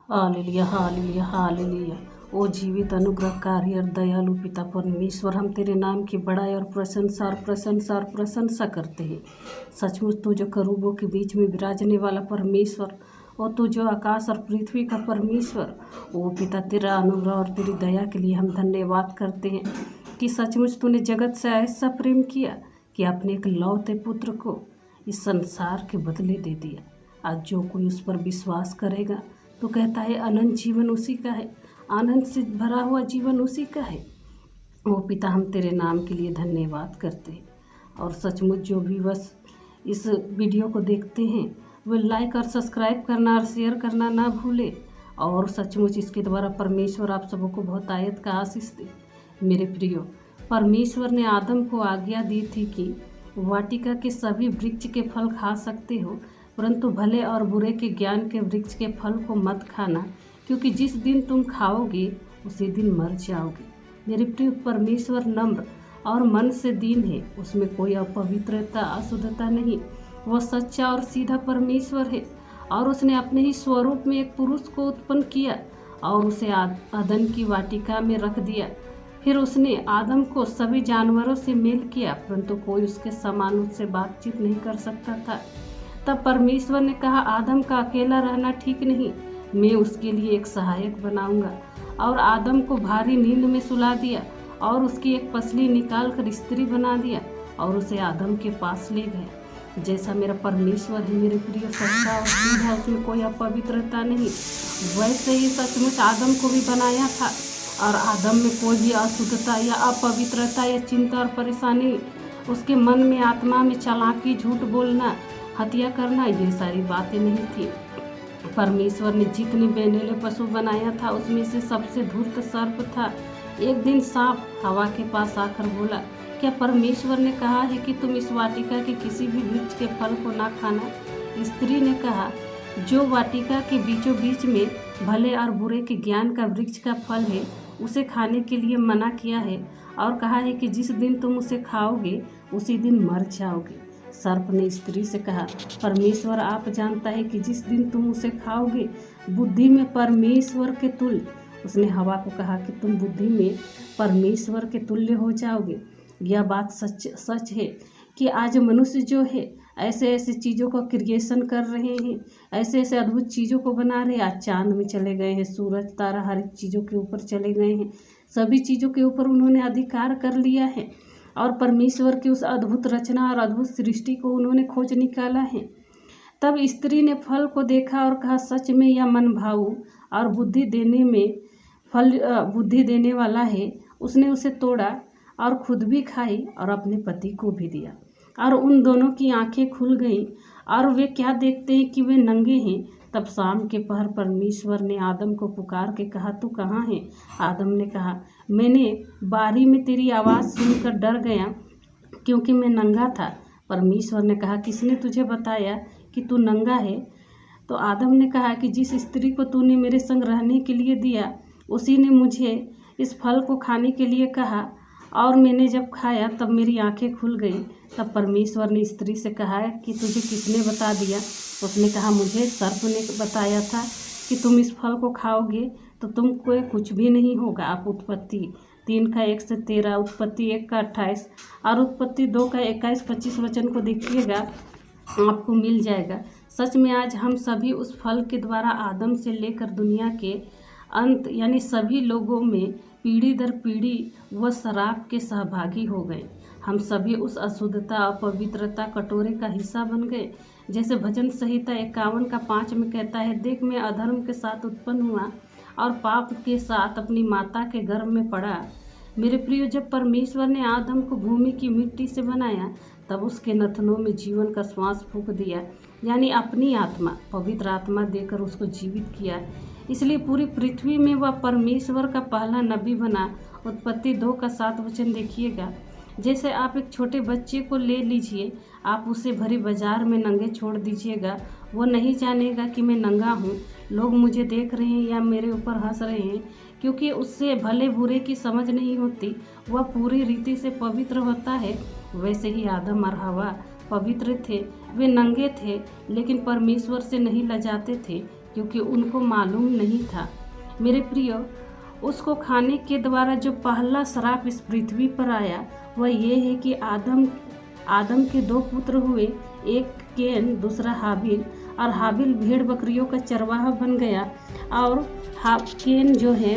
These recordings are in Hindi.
Hallelujah hallelujah hallelujah. ओ जीवित अनुग्रहकारी और दयालु पिता परमेश्वर, हम तेरे नाम की बड़ाई और प्रशंसा और प्रशंसा और प्रशंसा करते हैं। सचमुच तू जो करूबों के बीच में विराजने वाला परमेश्वर, और तू जो आकाश और पृथ्वी का परमेश्वर, ओ पिता तेरा अनुग्रह और तेरी दया के लिए हम धन्यवाद करते हैं कि सचमुच तूने जगत से ऐसा प्रेम किया कि अपने एक लौते पुत्र को इस संसार के बदले दे दिया। आज जो कोई उस पर विश्वास करेगा तो कहता है अनंत जीवन उसी का है, आनंद से भरा हुआ जीवन उसी का है। वो पिता हम तेरे नाम के लिए धन्यवाद करते हैं। और सचमुच जो भी बस इस वीडियो को देखते हैं वे लाइक और सब्सक्राइब करना और शेयर करना ना भूले। और सचमुच इसके द्वारा परमेश्वर आप सबों को बहुत आयत का आशीष दे। मेरे प्रियो, परमेश्वर ने आदम को आज्ञा दी थी कि वाटिका के सभी वृक्ष के फल खा सकते हो, परंतु भले और बुरे के ज्ञान के वृक्ष के फल को मत खाना, क्योंकि जिस दिन तुम खाओगे उसी दिन मर जाओगे। मेरे प्रिय, परमेश्वर नम्र और मन से दीन है, उसमें कोई अपवित्रता अशुद्धता नहीं। वह सच्चा और सीधा परमेश्वर है और उसने अपने ही स्वरूप में एक पुरुष को उत्पन्न किया और उसे अदन की वाटिका में रख दिया। फिर उसने आदम को सभी जानवरों से मेल किया, परंतु कोई उसके समान उससे बातचीत नहीं कर सकता था। तब परमेश्वर ने कहा, आदम का अकेला रहना ठीक नहीं, मैं उसके लिए एक सहायक बनाऊंगा। और आदम को भारी नींद में सुला दिया और उसकी एक पसली निकाल कर स्त्री बना दिया और उसे आदम के पास ले गया। जैसा मेरा परमेश्वर है मेरे प्रिय, सच्चा और सीधा, उसमें कोई अपवित्रता नहीं, वैसे ही सचमुच आदम को भी बनाया था। और आदम में कोई भी अशुद्धता या अपवित्रता या चिंता और परेशानी, उसके मन में आत्मा में चालाकी, झूठ बोलना, हत्या करना, ये सारी बातें नहीं थी। परमेश्वर ने जितने बेनेले पशु बनाया था उसमें से सबसे धूर्त सर्प था। एक दिन सांप हवा के पास आकर बोला, क्या परमेश्वर ने कहा है कि तुम इस वाटिका के किसी भी वृक्ष के फल को ना खाना? स्त्री ने कहा, जो वाटिका के बीचों बीच में भले और बुरे के ज्ञान का वृक्ष का फल है उसे खाने के लिए मना किया है, और कहा है कि जिस दिन तुम उसे खाओगे उसी दिन मर जाओगे। सर्प ने स्त्री से कहा, परमेश्वर आप जानता है कि जिस दिन तुम उसे खाओगे बुद्धि में परमेश्वर के तुल्य। उसने हवा को कहा कि तुम बुद्धि में परमेश्वर के तुल्य हो जाओगे। यह बात सच है कि आज मनुष्य जो है ऐसे ऐसे चीज़ों को क्रिएशन कर रहे हैं, ऐसे ऐसे अद्भुत चीज़ों को बना रहे हैं। आज चांद में चले गए हैं, सूरज तारा हर एक चीज़ों के ऊपर चले गए हैं, सभी चीज़ों के ऊपर उन्होंने अधिकार कर लिया है और परमेश्वर की उस अद्भुत रचना और अद्भुत सृष्टि को उन्होंने खोज निकाला है। तब स्त्री ने फल को देखा और कहा, सच में यह मन भाऊ और बुद्धि देने वाला है। उसने उसे तोड़ा और खुद भी खाई और अपने पति को भी दिया। और उन दोनों की आंखें खुल गईं और वे क्या देखते हैं कि वे नंगे हैं। तब शाम के पहर परमेश्वर ने आदम को पुकार के कहा, तू कहाँ है? आदम ने कहा, मैंने बारी में तेरी आवाज़ सुनकर डर गया क्योंकि मैं नंगा था। परमेश्वर ने कहा, किसने तुझे बताया कि तू नंगा है? तो आदम ने कहा कि जिस स्त्री को तूने मेरे संग रहने के लिए दिया उसी ने मुझे इस फल को खाने के लिए कहा, और मैंने जब खाया तब मेरी आंखें खुल गई। तब परमेश्वर ने स्त्री से कहा कि तुझे किसने बता दिया? उसने कहा, मुझे सर्प ने बताया था कि तुम इस फल को खाओगे तो तुमको कुछ भी नहीं होगा। आप उत्पत्ति 3 का 1 से 13, उत्पत्ति 1 का 28 और उत्पत्ति 2 का 21-25 वचन को देखिएगा, आपको मिल जाएगा। सच में आज हम सभी उस फल के द्वारा आदम से लेकर दुनिया के अंत यानी सभी लोगों में पीढ़ी दर पीढ़ी वह शराब के सहभागी हो गए। हम सभी उस अशुद्धता, अपवित्रता, कटोरे का हिस्सा बन गए। जैसे भजन संहिता 51 का 5 में कहता है, देख मैं अधर्म के साथ उत्पन्न हुआ और पाप के साथ अपनी माता के गर्भ में पड़ा। मेरे प्रियो, जब परमेश्वर ने आदम को भूमि की मिट्टी से बनाया तब उसके नथनों में जीवन का श्वास फूंक दिया, यानी अपनी आत्मा, पवित्र आत्मा देकर उसको जीवित किया। इसलिए पूरी पृथ्वी में वह परमेश्वर का पहला नबी बना। उत्पत्ति 2 का 7 वचन देखिएगा। जैसे आप एक छोटे बच्चे को ले लीजिए, आप उसे भरी बाजार में नंगे छोड़ दीजिएगा, वो नहीं जानेगा कि मैं नंगा हूँ, लोग मुझे देख रहे हैं या मेरे ऊपर हंस रहे हैं, क्योंकि उससे भले बुरे की समझ नहीं होती, वह पूरी रीति से पवित्र होता है। वैसे ही आदम और हवा पवित्र थे। वे नंगे थे, लेकिन परमेश्वर से नहीं लजाते थे, क्योंकि उनको मालूम नहीं था। मेरे प्रियो, उसको खाने के द्वारा जो पहला श्राप इस पृथ्वी पर आया वह ये है कि आदम के 2 पुत्र हुए, एक केन दूसरा हाबिल। और हाबिल भेड़ बकरियों का चरवाहा बन गया, और केन जो है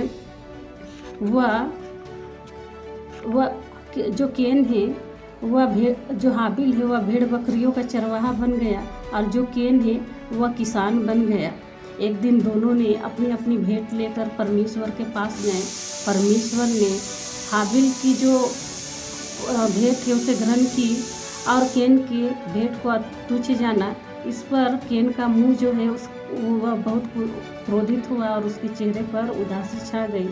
वह जो केन है जो हाबिल है वह भेड़ बकरियों का चरवाहा बन गया, और जो केन है वह किसान बन गया। एक दिन दोनों ने अपनी अपनी भेंट लेकर परमेश्वर के पास गए। परमेश्वर ने हाबिल की जो भेंट है उसे ग्रहण की और केन की भेंट को तुच्छ जाना। इस पर केन का मुंह जो है वह बहुत क्रोधित हुआ और उसके चेहरे पर उदासी छा गई।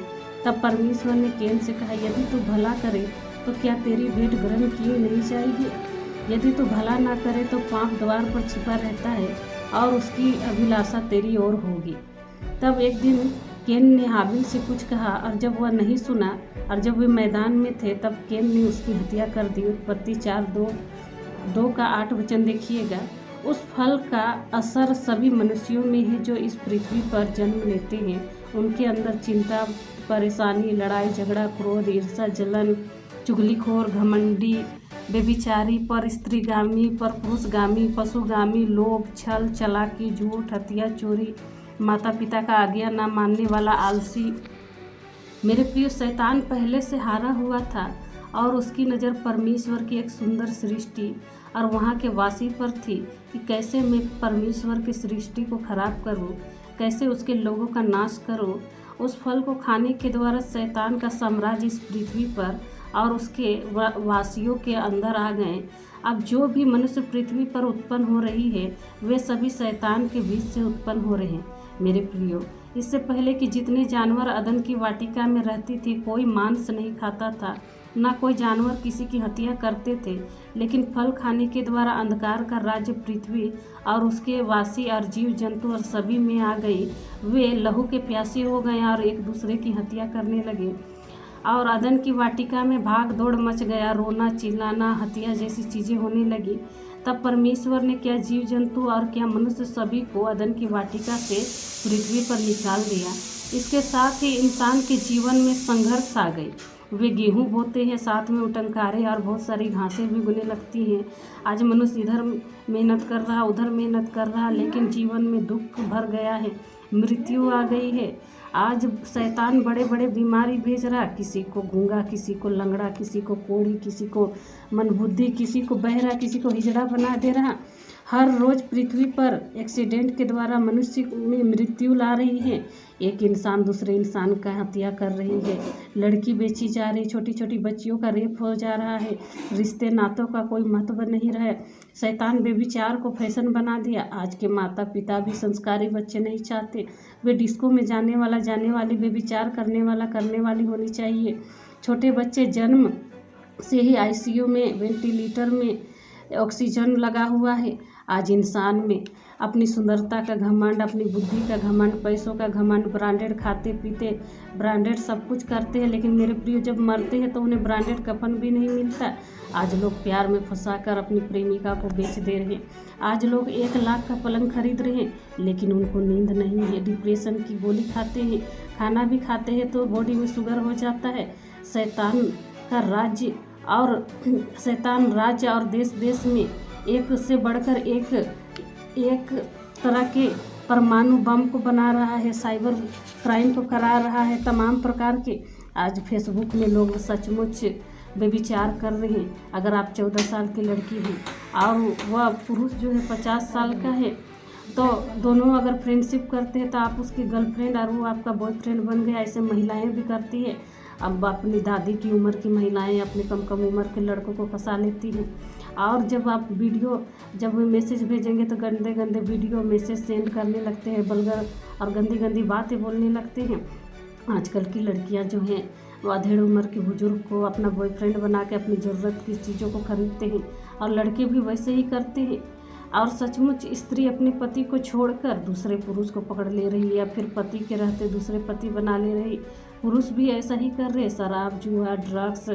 तब परमेश्वर ने केन से कहा, यदि तू भला करे तो क्या तेरी भेंट ग्रहण की नहीं जाएगी? यदि तू भला ना करे तो पाप द्वार पर छिपा रहता है और उसकी अभिलाषा तेरी ओर होगी। तब एक दिन केन ने हाबिल से कुछ कहा, और जब वह नहीं सुना और जब वे मैदान में थे तब केन ने उसकी हत्या कर दी। उत्पत्ति 4:2 का 8 वचन देखिएगा। उस फल का असर सभी मनुष्यों में है जो इस पृथ्वी पर जन्म लेते हैं। उनके अंदर चिंता, परेशानी, लड़ाई झगड़ा, क्रोध, ईर्ष्या, जलन, चुगलीखोर, घमंडी, व्यभिचारी, पर स्त्रीगामी, पर पुरुषगामी, पशुगामी, लोभ, छल, चालाकी, झूठ, हत्या, चोरी, माता पिता का आज्ञा न मानने वाला, आलसी। मेरे प्रिय, शैतान पहले से हारा हुआ था और उसकी नज़र परमेश्वर की एक सुंदर सृष्टि और वहाँ के वासी पर थी कि कैसे मैं परमेश्वर की सृष्टि को खराब करूँ, कैसे उसके लोगों का नाश करूँ। उस फल को खाने के द्वारा शैतान का साम्राज्य इस पृथ्वी पर और उसके वासियों के अंदर आ गए। अब जो भी मनुष्य पृथ्वी पर उत्पन्न हो रही है वे सभी शैतान के बीच से उत्पन्न हो रहे हैं। मेरे प्रियो, इससे पहले कि जितने जानवर अदन की वाटिका में रहती थी, कोई मांस नहीं खाता था, ना कोई जानवर किसी की हत्या करते थे। लेकिन फल खाने के द्वारा अंधकार का राज्य पृथ्वी और उसके वासी और जीव जंतु और सभी में आ गई। वे लहू के प्यासे हो गए और एक दूसरे की हत्या करने लगे और अदन की वाटिका में भाग दौड़ मच गया। रोना, चिल्लाना, हत्या जैसी चीज़ें होने लगी। तब परमेश्वर ने क्या जीव जंतु और क्या मनुष्य सभी को अदन की वाटिका से पृथ्वी पर निकाल दिया। इसके साथ ही इंसान के जीवन में संघर्ष आ गई। वे गेहूं बोते हैं, साथ में उटंकारे और बहुत सारी घासें भी उगने लगती हैं। आज मनुष्य इधर मेहनत कर रहा, उधर मेहनत कर रहा, लेकिन जीवन में दुख भर गया है, मृत्यु आ गई है। आज शैतान बड़े बड़े बीमारी भेज रहा, किसी को गूंगा, किसी को लंगड़ा, किसी को कोढ़ी, किसी को मंदबुद्धि, किसी को बहरा, किसी को हिजड़ा बना दे रहा। हर रोज़ पृथ्वी पर एक्सीडेंट के द्वारा मनुष्य में मृत्यु ला रही है। एक इंसान दूसरे इंसान का हत्या कर रही है, लड़की बेची जा रही, छोटी छोटी बच्चियों का रेप हो जा रहा है, रिश्ते नातों का कोई महत्व नहीं रहा। शैतान व्यभिचार को फैशन बना दिया। आज के माता पिता भी संस्कारी बच्चे नहीं चाहते। वे डिस्को में जाने वाली व्यभिचार करने वाली होनी चाहिए। छोटे बच्चे जन्म से ही आईसीयू में, वेंटिलेटर में ऑक्सीजन लगा हुआ है। आज इंसान में अपनी सुंदरता का घमंड, अपनी बुद्धि का घमंड, पैसों का घमंड, ब्रांडेड खाते पीते, ब्रांडेड सब कुछ करते हैं, लेकिन मेरे प्रिय जब मरते हैं तो उन्हें ब्रांडेड कफन भी नहीं मिलता। आज लोग प्यार में फंसाकर अपनी प्रेमिका को बेच दे रहे हैं। आज लोग 1 लाख का पलंग खरीद रहे हैं, लेकिन उनको नींद नहीं है। डिप्रेशन की गोली खाते हैं, खाना भी खाते हैं तो बॉडी में शुगर हो जाता है। शैतान राज्य और देश देश में एक से बढ़कर एक तरह के परमाणु बम को बना रहा है, साइबर क्राइम को करा रहा है, तमाम प्रकार के। आज फेसबुक में लोग सचमुच व्यभिचार कर रहे हैं। अगर आप 14 साल की लड़की हैं और वह पुरुष जो है 50 साल का है, तो दोनों अगर फ्रेंडशिप करते हैं तो आप उसकी गर्लफ्रेंड और वो आपका बॉयफ्रेंड बन गया। ऐसे महिलाएं भी करती है। अब अपनी दादी की उम्र की महिलाएं अपने कम उम्र के लड़कों को फंसा लेती हैं। और जब वे मैसेज भेजेंगे तो गंदे गंदे वीडियो मैसेज सेंड करने लगते हैं, वल्गर और गंदी गंदी बातें बोलने लगते हैं। आजकल की लड़कियां जो हैं वो अधेड़ उम्र के बुजुर्ग को अपना बॉयफ्रेंड बना के अपनी ज़रूरत की चीज़ों को खरीदते हैं, और लड़के भी वैसे ही करते हैं। और सचमुच स्त्री अपने पति को छोड़कर दूसरे पुरुष को पकड़ ले रही है, या फिर पति के रहते दूसरे पति बना ले रही। पुरुष भी ऐसा ही कर रहे। शराब, जुआ, ड्रग्स,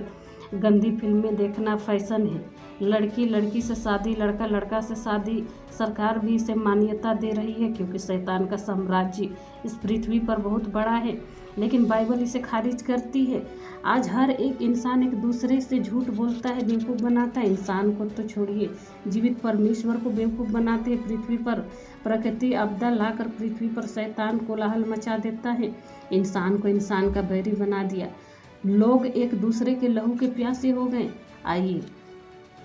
गंदी फिल्में देखना फैशन है। लड़की लड़की से शादी, लड़का लड़का से शादी, सरकार भी इसे मान्यता दे रही है क्योंकि शैतान का साम्राज्य इस पृथ्वी पर बहुत बड़ा है, लेकिन बाइबल इसे खारिज करती है। आज हर एक इंसान एक दूसरे से झूठ बोलता है, बेवकूफ़ बनाता है। इंसान को तो छोड़िए, जीवित परमेश्वर को बेवकूफ़ बनाते हैं। पृथ्वी पर प्रकृति आपदा लाकर पृथ्वी पर शैतान कोलाहल मचा देता है। इंसान को इंसान का बैरी बना दिया। लोग एक दूसरे के लहू के प्यासे हो गए। आइए,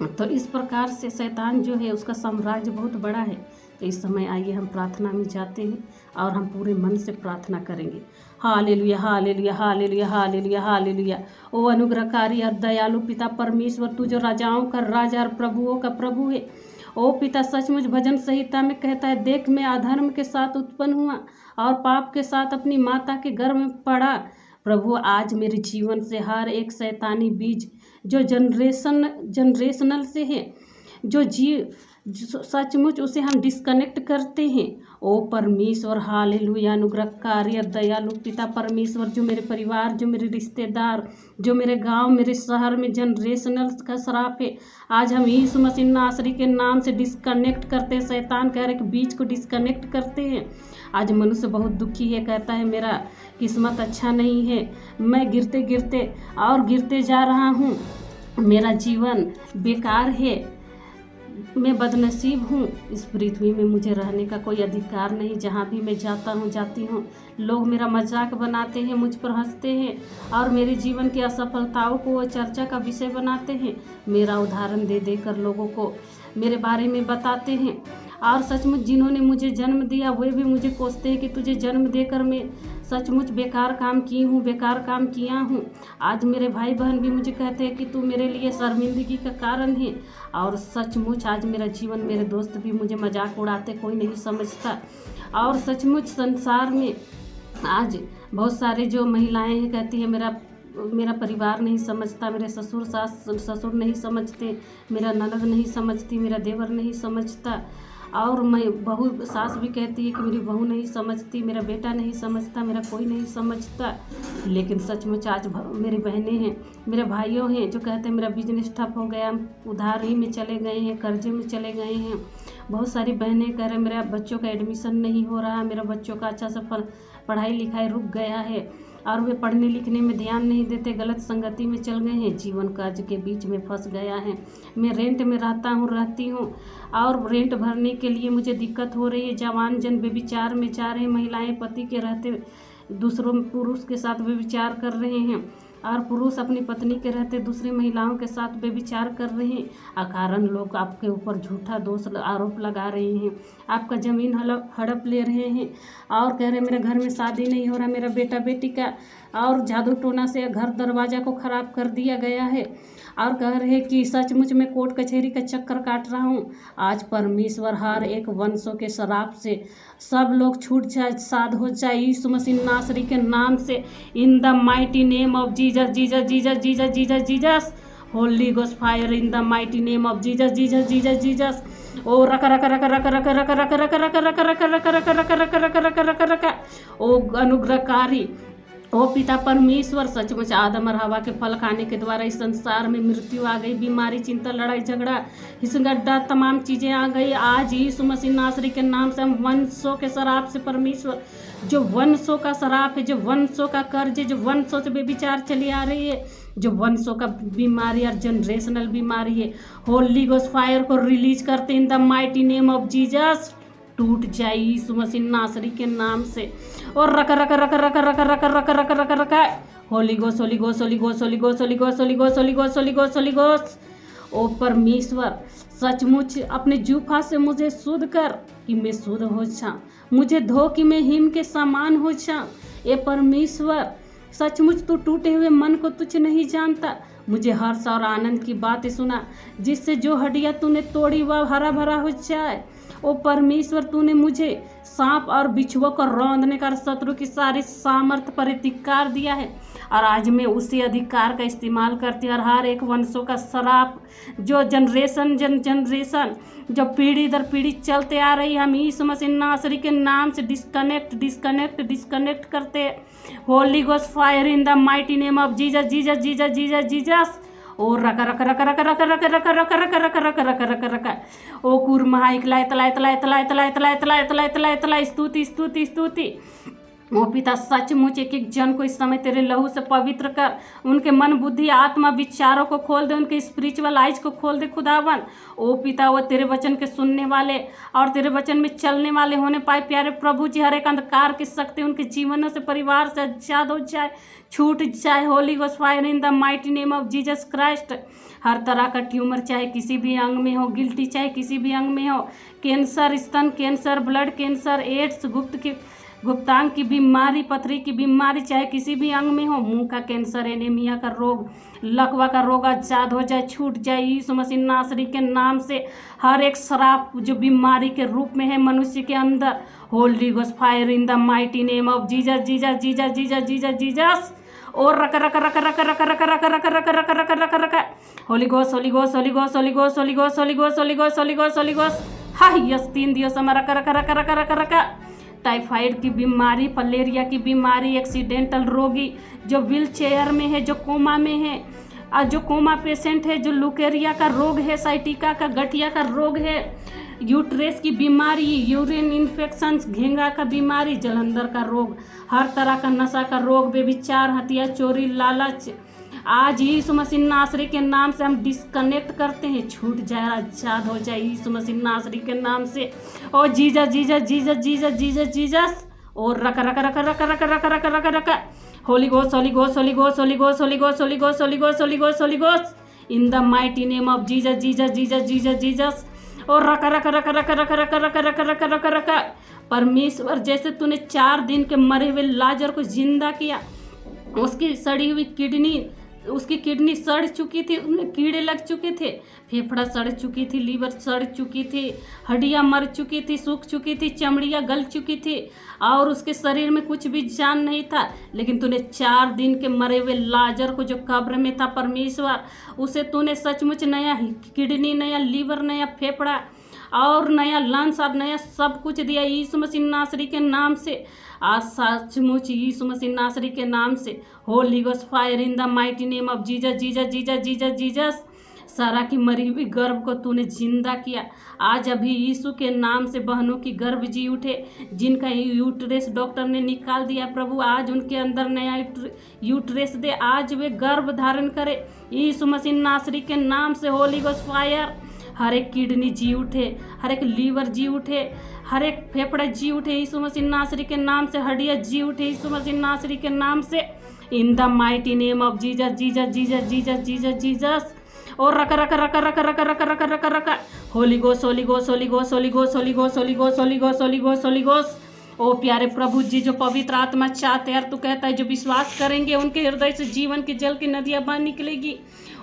तो इस प्रकार से शैतान जो है उसका साम्राज्य बहुत बड़ा है। तो इस समय आइए हम प्रार्थना में जाते हैं और हम पूरे मन से प्रार्थना करेंगे। Hallelujah, hallelujah, hallelujah, hallelujah, hallelujah. ओ अनुग्रहकारी और दयालु पिता परमेश्वर, तू जो राजाओं का राजा और प्रभुओं का प्रभु है। ओ पिता, सचमुच भजन संहिता में कहता है, देख मैं अधर्म के साथ उत्पन्न हुआ और पाप के साथ अपनी माता के गर्भ में पड़ा। प्रभु, आज मेरे जीवन से हर एक शैतानी बीज जो जनरेशनल से है, जो सचमुच उसे हम डिस्कनेक्ट करते हैं। ओ परमेश्वर, हालेलुया, अनुग्रहकारी और दयालु पिता परमेश्वर, जो मेरे परिवार, जो मेरे रिश्तेदार, जो मेरे गांव, मेरे शहर में जनरेशनल का श्राप है, आज हम यीशु मसीह नासरी के नाम से डिस्कनेक्ट करते हैं। शैतान कह रहे कि बीज को डिस्कनेक्ट करते हैं। आज मनुष्य बहुत दुखी है, कहता है मेरा किस्मत अच्छा नहीं है, मैं गिरते गिरते और गिरते जा रहा हूँ, मेरा जीवन बेकार है, मैं बदनसीब हूँ, इस पृथ्वी में मुझे रहने का कोई अधिकार नहीं। जहाँ भी मैं जाता हूँ जाती हूँ, लोग मेरा मजाक बनाते हैं, मुझ पर हंसते हैं और मेरे जीवन की असफलताओं को वो चर्चा का विषय बनाते हैं। मेरा उदाहरण दे देकर लोगों को मेरे बारे में बताते हैं। और सचमुच जिन्होंने मुझे जन्म दिया वे भी मुझे कोसते हैं कि तुझे जन्म देकर मैं सचमुच बेकार काम की हूँ, बेकार काम किया हूँ। आज मेरे भाई बहन भी मुझे कहते हैं कि तू मेरे लिए शर्मिंदगी का कारण है। और सचमुच आज मेरा जीवन, मेरे दोस्त भी मुझे मजाक उड़ाते, कोई नहीं समझता। और सचमुच संसार में आज बहुत सारे जो महिलाएं हैं कहती है मेरा परिवार नहीं समझता, मेरे ससुर नहीं समझते, मेरा ननद नहीं समझती, मेरा देवर नहीं समझता। और मैं बहू सास भी कहती है कि मेरी बहू नहीं समझती, मेरा बेटा नहीं समझता, मेरा कोई नहीं समझता। लेकिन सचमुच आज मेरी बहनें हैं, मेरे भाइयों हैं जो कहते हैं मेरा बिजनेस ठप हो गया, उधारी में चले गए हैं, कर्जे में चले गए हैं। बहुत सारी बहनें कह रहे हैं मेरा बच्चों का एडमिशन नहीं हो रहा, मेरा बच्चों का अच्छा सा पढ़ाई लिखाई रुक गया है और वे पढ़ने लिखने में ध्यान नहीं देते, गलत संगति में चल गए हैं, जीवन कर्ज के बीच में फंस गया है। मैं रेंट में रहती हूँ और रेंट भरने के लिए मुझे दिक्कत हो रही है। जवान जन व्यभिचार में जा रहे हैं, महिलाएं पति के रहते दूसरों पुरुष के साथ व्यभिचार कर रहे हैं और पुरुष अपनी पत्नी के रहते दूसरी महिलाओं के साथ व्यभिचार कर रहे हैं। अकारण लोग आपके ऊपर झूठा दोष आरोप लगा रहे हैं, आपका ज़मीन हड़प ले रहे हैं और कह रहे मेरे घर में शादी नहीं हो रहा, मेरा बेटा बेटी का और जादू टोना से घर दरवाज़ा को ख़राब कर दिया गया है और कह रहे कि सचमुच मैं कोर्ट कचहरी का चक्कर काट रहा हूँ। आज परमेश्वर हर एक वंशों के शराब से सब लोग छूट जाए, साध हो जाए यीशु मसीह नासरी के नाम से। In the mighty name of Jesus, Jesus, Jesus, Jesus, Jesus, Jesus, holy ghost fire in the mighty name of Jesus, Jesus, Jesus, Jesus. ओ रक रक रक रक रक रक रक रक रक रक रक रक रक रक रक रक रक रक रक। ओ अनुग्रहकारी, ओ पिता परमेश्वर, सचमुच आदम और हवा के फल खाने के द्वारा इस संसार में मृत्यु आ गई, बीमारी, चिंता, लड़ाई झगड़ा, हिंसगड्ढा, तमाम चीज़ें आ गई। आज यीशु मसीह नासरी के नाम से हम वंशों के शराब से परमेश्वर, जो वंशों का शराब है, जो वंशों का कर्ज है, जो वंशों से बेविचार चली आ रही है, जो वंशों का बीमारी और जनरेशनल बीमारी है, होली गोस्ट फायर को रिलीज करते इन the mighty name of Jesus. टूट जाए यीशु मसीह नासरी के नाम से। और रक रक रक रक रक रक रक रक रक रक holy ghost, holy ghost, holy ghost, holy ghost, holy ghost, holy ghost, holy ghost, holy ghost, holy ghost. ओ परमेश्वर, सचमुच अपने जूफा से मुझे शुद्ध कर कि मैं शुद्ध हो जाऊं, मुझे धो कि मैं हिम के समान हो जाऊं। ए परमेश्वर, सचमुच तू टूटे हुए मन को तुझ नहीं जानता। मुझे हर्ष और आनंद की बातें सुना, जिससे जो हड्डियाँ तूने तोड़ी वह हरा भरा हो जाए। ओ परमेश्वर, तूने मुझे सांप और बिच्छुओं को रौंदने का, शत्रु की सारी सामर्थ पर अधिकार दिया है, और आज मैं उसी अधिकार का इस्तेमाल करती हूँ। और हर एक वंशों का श्राप जो जनरेशन जो पीढ़ी दर पीढ़ी चलते आ रही, हम यीशु मसीह नासरी के नाम से डिस्कनेक्ट करते हैं। Holy ghost fire in the mighty name of Jesus Jesus Jesus Jesus Jesus. ओ रका रका रका रका रका रका रका रका रका रका रका रका रका रका ओ कुर्मा इतला इतला इतला इतला इतला इतला इतला इतला इतला इतला स्तुति स्तुति स्तुति। ओ पिता, सचमुच एक एक जन को इस समय तेरे लहू से पवित्र कर, उनके मन बुद्धि आत्मा विचारों को खोल दे, उनके स्पिरिचुअल आइज को खोल दे खुदावन। ओ पिता, वो तेरे वचन के सुनने वाले और तेरे वचन में चलने वाले होने पाए। प्यारे प्रभु जी, हर एक अंधकार की शक्ति उनके जीवनों से, परिवार से आजाद हो जाए, छूट जाए। Holy ghost fire in the mighty name of Jesus Christ. हर तरह का ट्यूमर चाहे किसी भी अंग में हो, गिल्टी चाहे किसी भी अंग में हो, कैंसर, स्तन कैंसर, ब्लड कैंसर, एड्स, गुप्तांग की बीमारी, पथरी की बीमारी चाहे किसी भी अंग में हो, मुंह का कैंसर, एनीमिया का रोग, लकवा का रोग आजाद हो जाए, छूट जाए यीशु मसीह नासरी के नाम से। हर एक श्राप जो बीमारी के रूप में है मनुष्य के अंदर, Holi ghost fire in the mighty name of Jesus Jesus Jesus Jesus Jesus Jesus. और रक रक रक रक रक रक रक रक रक रक रक रक रक holy ghost holy ghost holy ghost holy ghost holy ghost holy ghost holy ghost holy ghost holy ghost. हाँ यस 3 दिवस हमारा रक रक रक रक रक रक। टाइफाइड की बीमारी, फलेरिया की बीमारी, एक्सीडेंटल रोगी जो व्हील चेयर में है, जो कोमा में है, और जो कोमा पेशेंट है, जो लुकेरिया का रोग है, साइटिका का, गठिया का रोग है, यूट्रेस की बीमारी, यूरिन इन्फेक्शन, घेंगा का बीमारी, जलंधर का रोग, हर तरह का नशा का रोग, बेविचार, हत्या, चोरी, लालच, आज यीशु मसीह नासरी के नाम से हम डिस्कनेक्ट करते हैं, छूट जाए, आजाद हो जाए यीशु मसीह नासरी के नाम से। ओ Jesus Jesus Jesus Jesus Jesus Jesus. और रक रक रक रक रक रक रक रक रक holy ghost holy ghost holy ghost holy ghost holy ghost holy ghost holy ghost holy ghost holy ghost in the mighty name of Jesus Jesus Jesus Jesus Jesus. और रक रक रक रक रक रक रक रक रक रक रक। परमेश्वर, जैसे तूने 4 दिन के मरे हुए लाजर को जिंदा किया, उसकी सड़ी हुई किडनी, उसकी किडनी सड़ चुकी थी, उनमें कीड़े लग चुके थे, फेफड़ा सड़ चुकी थी, लीवर सड़ चुकी थी, हड्डियां मर चुकी थी, सूख चुकी थी, चमड़ियां गल चुकी थी, और उसके शरीर में कुछ भी जान नहीं था। लेकिन तूने 4 दिन के मरे हुए लाजर को, जो कब्र में था, परमेश्वर, उसे तूने सचमुच नया किडनी, नया लीवर, नया फेफड़ा और नया लंग्स और नया सब कुछ दिया यीशु मसीह नासरी के नाम से। आज सचमुच यीशु मसीह नासरी के नाम से Holi ghost fire in the mighty name of Jesus Jesus Jesus Jesus Jesus. सारा की मरी हुई गर्भ को तूने जिंदा किया। आज अभी यीशु के नाम से बहनों की गर्भ जी उठे, जिनका यूट्रेस डॉक्टर ने निकाल दिया, प्रभु आज उनके अंदर नया यूट्रेस दे, आज वे गर्भ धारण करे यीशु मसीह नासरी के नाम से। Holi ghost fire. हर एक किडनी जी उठे, हर एक लीवर जी उठे, हर एक फेफड़ा जी उठे यीशु मसीह नासरी के नाम से, हड्डियां जी उठे यीशु मसीह नासरी के नाम से। In the mighty name of Jesus Jesus Jesus Jesus Jesus Jesus. और रक रक रक रक रक रक रक रक रक holy ghost holy ghost holy ghost holy ghost holy ghost holy ghost holy ghost holy ghost holy ghost. ओ प्यारे प्रभु जी, जो पवित्र आत्मा चाहते हैं, तू कहता है जो विश्वास करेंगे उनके हृदय से जीवन की जल की नदियां बह निकलेगी।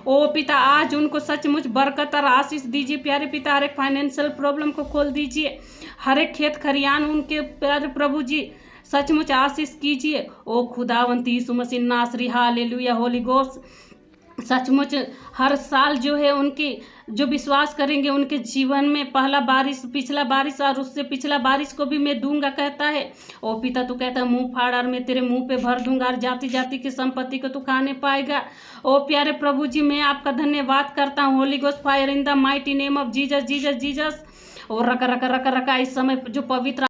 ओ पिता, आज उनको सचमुच बरकत और आशीष दीजिए प्यारे पिता। हर एक फाइनेंशियल प्रॉब्लम को खोल दीजिए, हर एक खेत खरियान उनके प्यारे प्रभु जी सचमुच आशीष कीजिए। ओ खुदावंत यीशु मसीह नासरी, हालेलुया। होली गोस्ट, सचमुच हर साल जो है उनकी जो विश्वास करेंगे उनके जीवन में पहला बारिश, पिछला बारिश और उससे पिछला बारिश को भी मैं दूंगा कहता है। ओ पिता, तू कहता है मुंह फाड़ और मैं तेरे मुंह पे भर दूंगा, और जाति जाति की संपत्ति को तू खाने पाएगा। ओ प्यारे प्रभु जी, मैं आपका धन्यवाद करता हूँ। Holi ghost fire in the mighty name of Jesus Jesus Jesus. और रका रका रका रका इस समय जो पवित्र